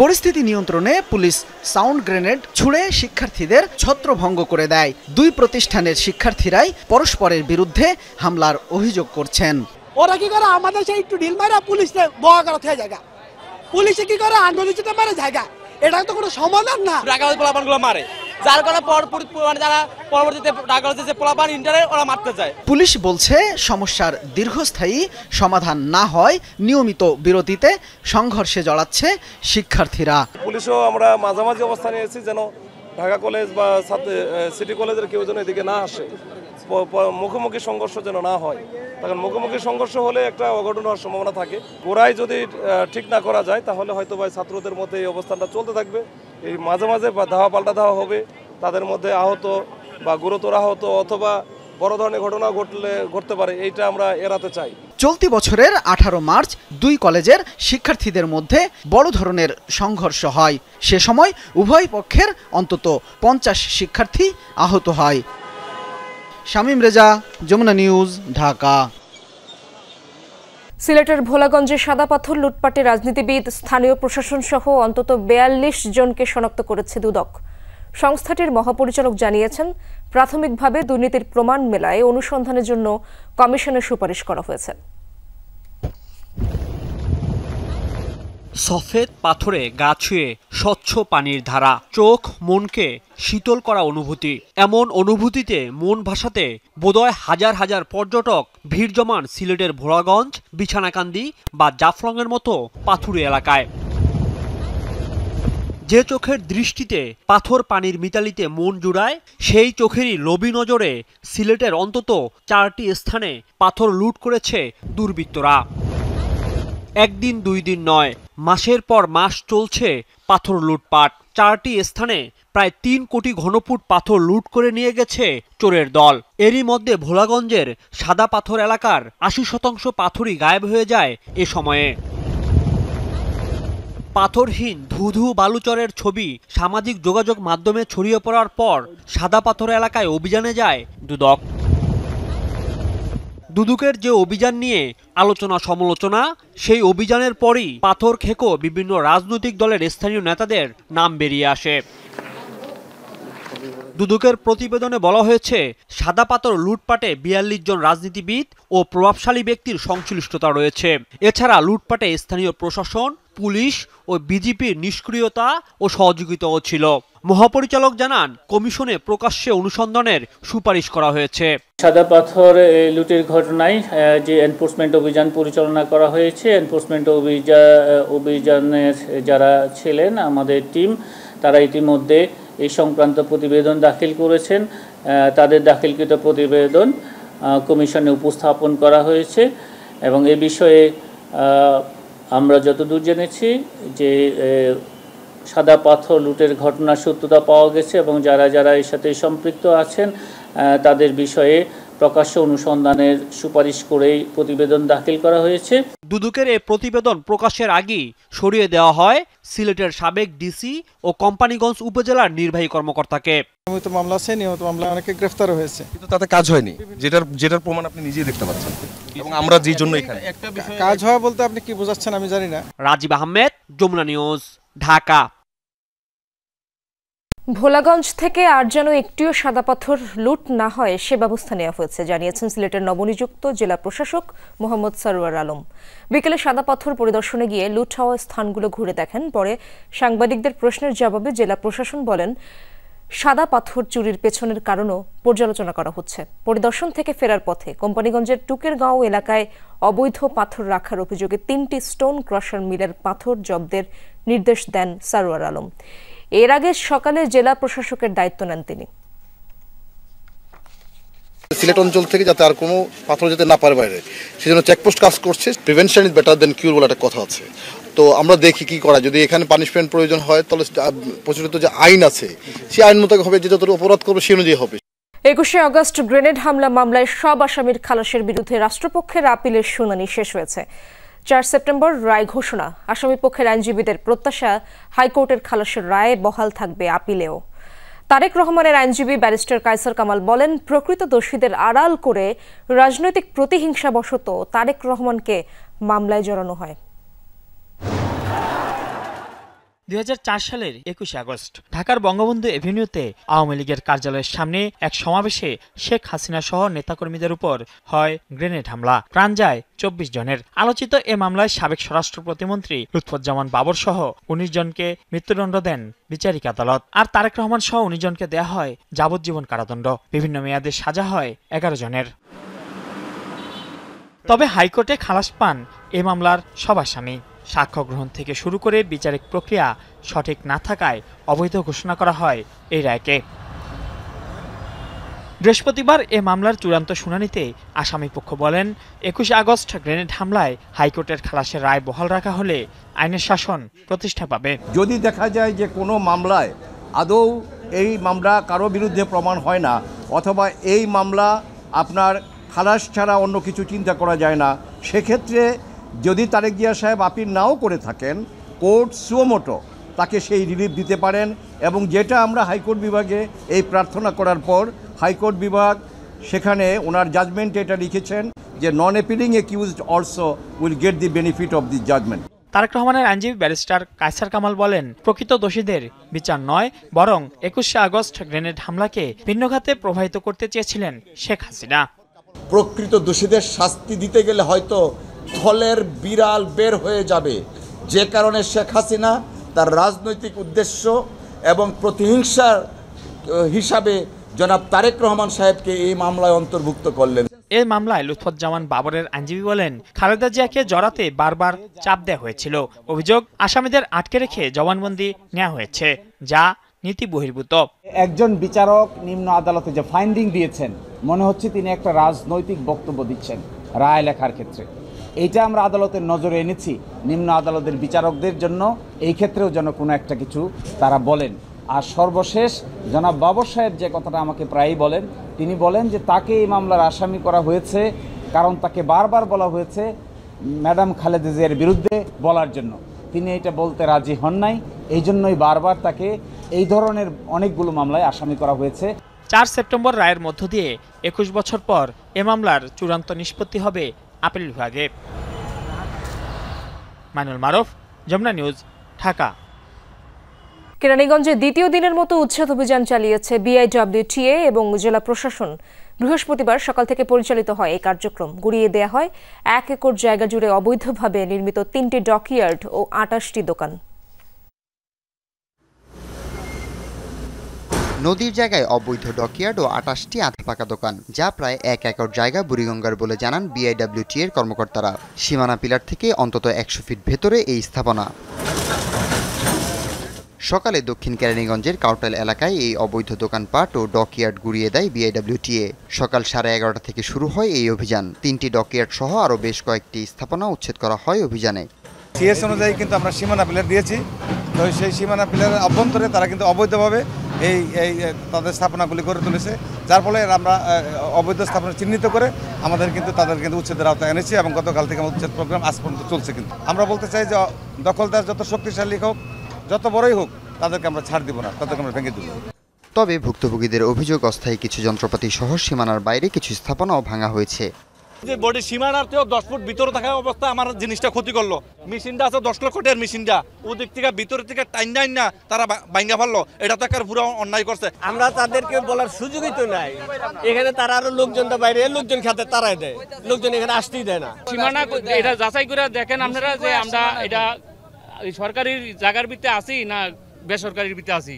পরিস্থিতি নিয়ন্ত্রণে পুলিশ সাউন্ড গ্রেনেড ছুড়ে শিক্ষার্থীদের ছত্রভঙ্গ করে দেয়। 2 প্রতিষ্ঠানের শিক্ষার্থীরাই পরস্পরের বিরুদ্ধে হামলার অভিযোগ করছেন। ওরা কি করে আমাদের সেই একটু ঢিল মারা পুলিশে বহা করা থেকে জায়গা, পুলিশে কি করে আন্দোলিত মারে জায়গা, এটা তো কোনো সমাধান না। ঢাকা পোলাপানগুলো মারে, যার কারণে যারা পরবর্তীতে ঢাকা যে পোলাপান ইন্টারে ওরা মারতে যায়। পুলিশ বলছে, সমস্যার দীর্ঘস্থায়ী সমাধান না হয় নিয়মিত বিরতিতে সংঘর্ষে জড়াচ্ছে শিক্ষার্থীরা। পুলিশও আমরা মাঝামাঝি অবস্থানে এসেছি যেন ঢাকা কলেজ বা সিটি কলেজের কেউ যেন এদিকে না আসে, মুখোমুখি সংঘর্ষ যেন না হয়। তখন মুখোমুখি সংঘর্ষ হলে একটা অঘটন হওয়ার সম্ভাবনা থাকে। গোড়ায় যদি ঠিক না করা যায় তাহলে হয়তো ভাই ছাত্রদের মধ্যে এই অবস্থানটা চলতে থাকবে। এই মাঝে মাঝে ধাওয়া পাল্টা ধাওয়া হবে, তাদের মধ্যে আহত বা গুরুতর আহত অথবা বড় ধরনের ঘটনা ঘটতে পারে, এইটা আমরা এড়াতে চাই। চলতি বছরের 18 মার্চ 2 কলেজের শিক্ষার্থীদের মধ্যে বড় ধরনের সংঘর্ষ হয়। সে সময় উভয় পক্ষের অন্তত 50 শিক্ষার্থী আহত হয়। শামীম রেজা, যমুনা নিউজ, ঢাকা। সিলেটের ভোলাগঞ্জে সাদা পাথর লুটপাটে রাজনীতিবিদ, স্থানীয় প্রশাসন সহ অন্তত ৪২ জনকে শনাক্ত করেছে দুদক। সংস্থাটির মহাপরিচালক জানিয়েছেন, প্রাথমিকভাবে দুর্নীতির প্রমাণ মেলায় অনুসন্ধানের জন্য কমিশনের সুপারিশ করা হয়েছে। সফেদ পাথরে গা ছুঁয়ে স্বচ্ছ পানির ধারা, চোখ মনকে শীতল করা অনুভূতি। এমন অনুভূতিতে মন ভাসাতে বোধহয় হাজার হাজার পর্যটক ভিড় জমান সিলেটের ভোলাগঞ্জ, বিছানাকান্দি বা জাফলংয়ের মতো পাথুরে এলাকায়। যে চোখের দৃষ্টিতে পাথর পানির মিতালিতে মন জুড়ায়, সেই চোখেরই লোভী নজরে সিলেটের অন্তত 4টি স্থানে পাথর লুট করেছে দুর্বৃত্তরা। একদিন দুই দিন নয়, মাসের পর মাস চলছে পাথর লুটপাট। 4টি স্থানে প্রায় 3 কোটি ঘনফুট পাথর লুট করে নিয়ে গেছে চোরের দল। এরই মধ্যে ভোলাগঞ্জের সাদা পাথর এলাকার 80% পাথরই গায়েব হয়ে যায় এ সময়ে। পাথরহীন ধুধু বালুচরের ছবি সামাজিক যোগাযোগ মাধ্যমে ছড়িয়ে পড়ার পর সাদা পাথর এলাকায় অভিযানে যায় দুদক। দুদকের যে অভিযান নিয়ে আলোচনা সমালোচনা, সেই অভিযানের পরই পাথর খেকো বিভিন্ন রাজনৈতিক দলের স্থানীয় নেতাদের নাম বেরিয়ে আসে। দুদকের প্রতিবেদনে বলা হয়েছে, সাদা পাথর লুটপাটে ৪২ জন রাজনীতিবিদ ও প্রভাবশালী ব্যক্তির সংশ্লিষ্টতা রয়েছে। এছাড়া লুটপাটে স্থানীয় প্রশাসন, পুলিশ ও বিজেপির নিষ্ক্রিয়তা ও সহযোগিতাও ছিল। মহাপরিচালক জানান, কমিশনে প্রকাশ্যে অনুসন্ধানের সুপারিশ করা হয়েছে। সাদা পাথর লুটের ঘটনায় যে এনফোর্সমেন্ট অভিযান পরিচালনা করা হয়েছে, এনফোর্সমেন্ট অভিযানের যারা ছিলেন আমাদের টিম, তারা ইতিমধ্যে এই সংক্রান্ত প্রতিবেদন দাখিল করেছেন। তাদের দাখিলকৃত প্রতিবেদন কমিশনে উপস্থাপন করা হয়েছে এবং এ বিষয়ে আমরা যতদূর জেনেছি যে সাদা পাথর লুটের ঘটনার সত্যতা পাওয়া গেছে এবং যারা যারা এর সাথে সম্পৃক্ত আছেন তাদের বিষয়ে প্রকাশ্য অনুসন্ধানের সুপারিশ করেই প্রতিবেদন দাখিল করা হয়েছে। দুদকের এই প্রতিবেদন প্রকাশের আগেই সরিয়ে দেওয়া হয় সিলেটের সাবেক ডিসি ও কোম্পানিগঞ্জ উপজেলার নির্বাহী কর্মকর্তাকে। নিয়মিত মামলা আছে, নিয়মিত মামলা অনেকে গ্রেফতার হয়েছে, কিন্তু তাতে কাজ হয়নি, যেটার প্রমাণ আপনি নিজেই দেখতে পাচ্ছেন। এবং আমরা যে জন্য এখানে কাজ হয় বলতে আপনি কি বোঝাচ্ছেন আমি জানি না। রাজীব আহমেদ, যমুনা নিউজ, ঢাকা। ভোলাগঞ্জ থেকে আর যেন একটিও সাদা পাথর লুট না হয় সে ব্যবস্থা নেওয়া হয়েছে, জানিয়েছেন সিলেটের নবনিযুক্ত জেলা প্রশাসক মোহাম্মদ সারওয়ার আলম। বিকেলে সাদা পাথর পরিদর্শনে গিয়ে লুট হওয়া স্থানগুলো ঘুরে দেখেন। পরে সাংবাদিকদের প্রশ্নের জবাবে জেলা প্রশাসন বলেন, সাদা পাথর চুরির পেছনের কারণও পর্যালোচনা করা হচ্ছে। পরিদর্শন থেকে ফেরার পথে কোম্পানিগঞ্জের টুকেরগাঁও এলাকায় অবৈধ পাথর রাখার অভিযোগে 3টি স্টোন ক্রাশার মিলের পাথর জব্দের নির্দেশ দেন সারওয়ার আলম। এর আগে সকালে জেলা প্রশাসকের দায়িত্ব নেন তিনি। সিলেট অঞ্চল থেকে যাতে আর কোনো পাথর যেতে না পারে বাইরে, সেজন্য চেকপোস্ট কাজ করছে। প্রিভেনশন ইজ বেটার দেন কিউর বলে একটা কথা আছে। তো আমরা দেখি কি করা, যদি এখানে পানিশমেন্ট প্রয়োজন হয় তাহলে প্রচলিত যে আইন আছে সেই আইন মোতাবেক হবে, যে যতটুকু অপরাধ করবে সেই অনুযায়ী হবে। 21শে আগস্ট গ্রেনেড হামলা মামলায় সব আসামির খালাসের বিরুদ্ধে রাষ্ট্রপক্ষের আপিলের শুনানি শেষ হয়েছে। 4 সেপ্টেম্বর রায় ঘোষণা। আসামি পক্ষের আইনজীবীদের প্রত্যাশা, হাইকোর্টের খালাসের রায় বহাল থাকবে আপিলেও। তারেক রহমানের আইনজীবী ব্যারিস্টার কায়সার কামাল বলেন, প্রকৃত দোষীদের আড়াল করে রাজনৈতিক প্রতিহিংসাবশত তারেক রহমানকে মামলায় জড়ানো হয়। 2004 সালের 21শে আগস্ট ঢাকার বঙ্গবন্ধু এভিনিউতে আওয়ামী লীগের কার্যালয়ের সামনে এক সমাবেশে শেখ হাসিনা সহ নেতাকর্মীদের উপর হয় গ্রেনেড হামলা। প্রাণ যায় 24 জনের। আলোচিত এ মামলায় সাবেক স্বরাষ্ট্র প্রতিমন্ত্রী লুৎফুজ্জামান বাবর সহ 19 জনকে মৃত্যুদণ্ড দেন বিচারিক আদালত। আর তারেক রহমান সহ 19 জনকে দেয়া হয় যাবজ্জীবন কারাদণ্ড। বিভিন্ন মেয়াদে সাজা হয় 11 জনের। তবে হাইকোর্টে খালাস পান এ মামলার সব আসামি। সাক্ষ্য গ্রহণ থেকে শুরু করে বিচারিক প্রক্রিয়া সঠিক না থাকায় অবৈধ ঘোষণা করা হয় এই রায়কে। বৃহস্পতিবার এ মামলার চূড়ান্ত শুনানিতে আসামিপক্ষ বলেন, 21 আগস্ট গ্রেনেড হামলায় হাইকোর্টের খালাসের রায় বহাল রাখা হলে আইনের শাসন প্রতিষ্ঠা পাবে। যদি দেখা যায় যে কোনো মামলায় আদৌ এই মামলা কারো বিরুদ্ধে প্রমাণ হয় না, অথবা এই মামলা আপনার খালাস ছাড়া অন্য কিছু চিন্তা করা যায় না, সেক্ষেত্রে যদি তারেক জিয়া সাহেব আপিল নাও করে থাকেন, কোর্ট সুমোটো তাকে সেই রিলিফ দিতে পারেন। এবং যেটা আমরা হাইকোর্ট বিভাগে এই প্রার্থনা করার পর হাইকোর্ট বিভাগ সেখানে ওনার জাজমেন্টে এটা লিখেছেন যে non appealing accused also will get the benefit of this judgement. Tarique রহমানের আইনজীবী ব্যারিস্টার কায়সার কামাল বলেন, প্রকৃত দোষীদের বিচার নয়, বরং 21শে আগস্ট গ্রেনেড হামলাকে ভিন্ন খাতে প্রবাহিত করতে চেয়েছিলেন শেখ হাসিনা। প্রকৃত দোষীদের শাস্তি দিতে গেলে হয়তো থলের বিড়াল বের হয়ে যাবে, যে কারণে শেখ হাসিনা তার রাজনৈতিক উদ্দেশ্য এবং প্রতিহিংসার হিসাবে জনাব তারেক রহমান সাহেবকে এই মামলায় অন্তর্ভুক্ত করলেন। এই মামলায় লুৎফুজ্জামান বাবরের আইনজীবী বলেন, খালেদা জিয়াকে জড়াতে বারবার চাপ দেওয়া হয়েছিল। অভিযোগ, আসামিদের আটকে রেখে জবানবন্দি নেওয়া হয়েছে, যা নীতি বহির্ভূত। একজন বিচারক নিম্ন আদালতে যে ফাইন্ডিং দিয়েছেন, মনে হচ্ছে তিনি একটা রাজনৈতিক বক্তব্য দিচ্ছেন রায় লেখার ক্ষেত্রে। এইটা আমরা আদালতের নজরে এনেছি, নিম্ন আদালতের বিচারকদের জন্য এই ক্ষেত্রেও যেন কোনো একটা কিছু তারা বলেন। আর সর্বশেষ জনাব বাবর সাহেব যে কথাটা আমাকে প্রায়ই বলেন, তিনি বলেন যে তাকে এই মামলার আসামি করা হয়েছে কারণ তাকে বারবার বলা হয়েছে ম্যাডাম খালেদা জিয়ার বিরুদ্ধে বলার জন্য। তিনি এটা বলতে রাজি হন নাই, এই জন্যই বারবার তাকে এই ধরনের অনেকগুলো মামলায় আসামি করা হয়েছে। 4 সেপ্টেম্বর রায়ের মধ্য দিয়ে 21 বছর পর এ মামলার চূড়ান্ত নিষ্পত্তি হবে আপিল বিভাগে। মাইনুল মারুফ, যমুনা নিউজ, ঢাকা। কেরানীগঞ্জে দ্বিতীয় দিনের মতো উচ্ছেদ অভিযান চালিয়েছে বিআইডব্লিউটিএ এবং জেলা প্রশাসন। বৃহস্পতিবার সকাল থেকে পরিচালিত হয় এই কার্যক্রম। গুড়িয়ে দেয়া হয় 1 একর জায়গা জুড়ে অবৈধভাবে নির্মিত 3টি ডকইয়ার্ড ও 28টি দোকান। নদীর জায়গায় অবৈধ ডকইয়ার্ড ও 28টি আধা পাকা দোকান, যা প্রায় 1 একর জায়গা বুড়িগঙ্গার বলে জানান বিআইডব্লিউটিএর কর্মকর্তারা। সীমানা পিলার থেকে অন্তত 100 ফিট ভেতরে এই স্থাপনা। সকালে দক্ষিণ কেরানীগঞ্জের কাউটাল এলাকায় এই অবৈধ দোকানপাট ও ডকইয়ার্ড গুড়িয়ে দেয় বিআইডব্লিউটিএ। সকাল 11:30 থেকে শুরু হয় এই অভিযান। 3টি ডকইয়ার্ড সহ আরও বেশ কয়েকটি স্থাপনা উচ্ছেদ করা হয় অভিযানে। সিএস অনুযায়ী কিন্তু আমরা সীমানা পিলার দিয়েছি, তো সেই সীমানা পিলারের অভ্যন্তরে তারা কিন্তু অবৈধভাবে এই তাদের স্থাপনাগুলি গড়ে তুলেছে, যার ফলে আমরা অবৈধ স্থাপনা চিহ্নিত করে আমাদের কিন্তু তাদের কিন্তু উচ্ছেদের আওতায় এনেছি এবং গতকাল থেকে উচ্ছেদ প্রোগ্রাম আজ পর্যন্ত চলছে। কিন্তু আমরা বলতে চাই যে দখলদার যত শক্তিশালী হোক, যত বড়ই হোক, তাদেরকে আমরা ছাড় দিব না, তাদেরকে আমরা ভেঙে দেব। তবে ভুক্তভোগীদের অভিযোগ, অস্থায়ী কিছু যন্ত্রপাতি সহ সীমানার বাইরে কিছু স্থাপনাও ভাঙা হয়েছে। যে বডি সীমানার থেকে 10 ফুট ভিতরে থাকা অবস্থা আমার জিনিসটা ক্ষতি করলো। মেশিনটা আছে 10 লক্ষ টাকার মেশিনটা, ওদিক থেকে ভিতরে থেকে টাইন না তারা ভাঙা ফেললো, এটা তো একটা পুরো অন্যায় করছে। আমরা তাদেরকে বলার সুযোগই তো নাই। এখানে তারা আরো লোকজনটা বাইরে লোকজন খাতে তারাই দেয়, লোকজন এখানে আসতেই দেয় না। সীমানা এটা যাচাই করে দেখেন আপনারা যে আমরা এটা সরকারি জায়গার ভিতরে আছি না বেসরকারির ভিতরে আছি।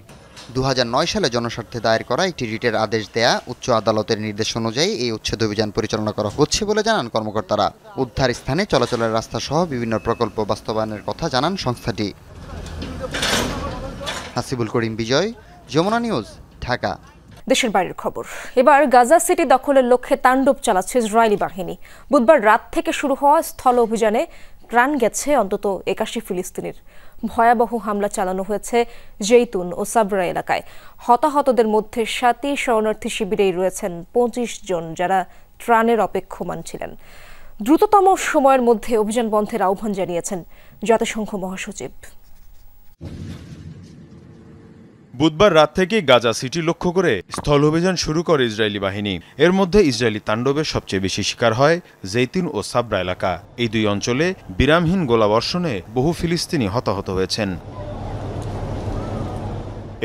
2009 সালে জনস্বার্থে দায়ের করা একটি রিটের আদেশ দেয়া উচ্চ আদালতের নির্দেশ অনুযায়ী এই উচ্ছেদ অভিযান পরিচালনা করা হচ্ছে বলে জানান কর্মকর্তারা। উদ্ধার স্থানে চলাচলের রাস্তা সহ বিভিন্ন প্রকল্প বাস্তবায়নের কথা জানান সংস্থাটি। হাসিবুল করিম বিজয়, যমুনা নিউজ, ঢাকা। দেশের বাইরের খবর, এবার গাজা সিটি দখলের লক্ষ্যে তাণ্ডব চালাচ্ছে ইসরায়েলি বাহিনী। বুধবার রাত থেকে শুরু হওয়া স্থল অভিযানে প্রাণ গেছে অন্তত 81 ফিলিস্তিনির। ভয়াবহ হামলা চালানো হয়েছে জৈতুন ও সাবরা এলাকায়। হতাহতদের মধ্যে 7টি শরণার্থী শিবিরেই রয়েছেন 25 জন, যারা ত্রাণের অপেক্ষমান ছিলেন। দ্রুততম সময়ের মধ্যে অভিযান বন্ধের আহ্বান জানিয়েছেন জাতিসংঘ মহাসচিব। বুধবার রাত থেকে গাজা সিটি লক্ষ্য করে স্থল অভিযান শুরু করে ইসরায়েলি বাহিনী। এর মধ্যে ইসরায়েলি তাণ্ডবের সবচেয়ে বেশি শিকার হয় জৈতুন ও সাবরা এলাকা। এই দুই অঞ্চলে বিরামহীন গোলাবর্ষণে বহু ফিলিস্তিনি হতাহত হয়েছেন।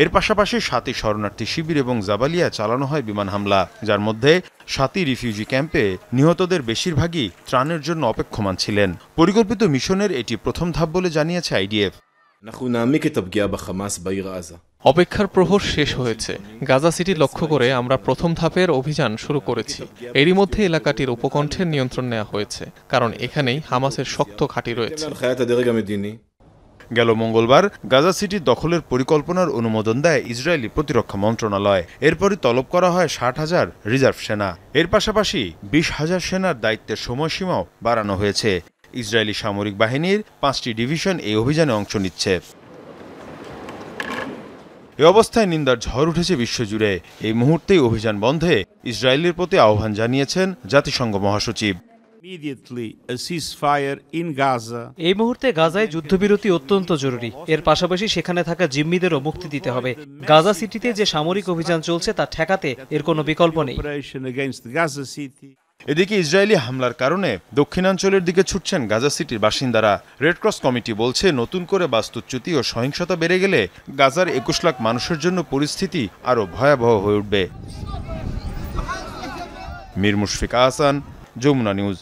এর পাশাপাশি 7টি শরণার্থী শিবির এবং জাবালিয়া চালানো হয় বিমান হামলা, যার মধ্যে 7টি রিফিউজি ক্যাম্পে নিহতদের বেশিরভাগই ত্রাণের জন্য অপেক্ষমান ছিলেন। পরিকল্পিত মিশনের এটি প্রথম ধাপ বলে জানিয়েছে আইডিএফ। অপেক্ষার প্রহর শেষ হয়েছে। গাজা সিটি লক্ষ্য করে আমরা প্রথম ধাপের অভিযান শুরু করেছি। এরই মধ্যে এলাকাটির উপকণ্ঠের নিয়ন্ত্রণ নেওয়া হয়েছে, কারণ এখানেই হামাসের শক্ত ঘাঁটি রয়েছে। গেল মঙ্গলবার গাজা সিটির দখলের পরিকল্পনার অনুমোদন দেয় ইসরায়েলি প্রতিরক্ষা মন্ত্রণালয়। এরপরই তলব করা হয় 60,000 রিজার্ভ সেনা। এর পাশাপাশি 20,000 সেনার দায়িত্বের সময়সীমাও বাড়ানো হয়েছে। ইসরায়েলি সামরিক বাহিনীর 5টি ডিভিশন এই অভিযানে অংশ নিচ্ছে। এ অবস্থায় নিন্দার ঝড় উঠেছে বিশ্বজুড়ে। এই মুহূর্তেই অভিযান বন্ধে ইসরায়েলের প্রতি আহ্বান জানিয়েছেন জাতিসংঘ মহাসচিব। এই মুহূর্তে গাজায় যুদ্ধবিরতি অত্যন্ত জরুরি। এর পাশাপাশি সেখানে থাকা জিম্মিদেরও মুক্তি দিতে হবে। গাজা সিটিতে যে সামরিক অভিযান চলছে তা ঠেকাতে এর কোনো বিকল্প নেই। এদিকে ইসরায়েলি হামলার কারণে দক্ষিণাঞ্চলের দিকে ছুটছেন গাজা সিটির বাসিন্দারা। রেডক্রস কমিটি বলছে, নতুন করে বাস্তুচ্যুতি ও সহিংসতা বেড়ে গেলে গাজার ২১ লাখ মানুষের জন্য পরিস্থিতি আরও ভয়াবহ হয়ে উঠবে। মীর মুশফিক আহসান, যমুনা নিউজ।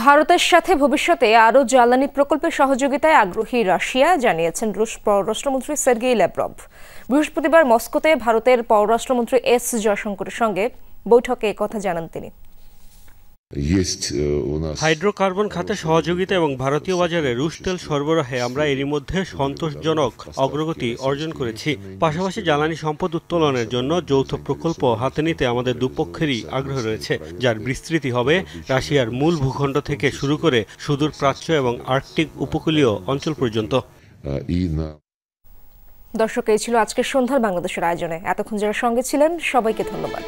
ভারতের সাথে ভবিষ্যতে আরও জ্বালানি প্রকল্পের সহযোগিতায় আগ্রহী রাশিয়া, জানিয়েছেন রুশ পররাষ্ট্রমন্ত্রী সের্গেই ল্যাভরভ। বৃহস্পতিবার মস্কোতে ভারতের পররাষ্ট্রমন্ত্রী এস জয়শঙ্করের সঙ্গে বৈঠকে একথা জানান তিনি। হাইড্রোকার্বন খাতে সহযোগিতা এবং ভারতীয় বাজারে রুশ তেল সরবরাহে আমরা এরই মধ্যে সন্তোষজনক অগ্রগতি অর্জন করেছি। পাশাপাশি জ্বালানি সম্পদ উত্তোলনের জন্য যৌথ প্রকল্প হাতে নিতে আমাদের দুপক্ষেরই আগ্রহ রয়েছে, যার বিস্তৃতি হবে রাশিয়ার মূল ভূখণ্ড থেকে শুরু করে সুদূর প্রাচ্য এবং আর্কটিক উপকূলীয় অঞ্চল পর্যন্ত। দর্শক, এই ছিল আজকের সন্ধ্যার বাংলাদেশের আয়োজনে। এতক্ষণ যারা সঙ্গে ছিলেন সবাইকে ধন্যবাদ।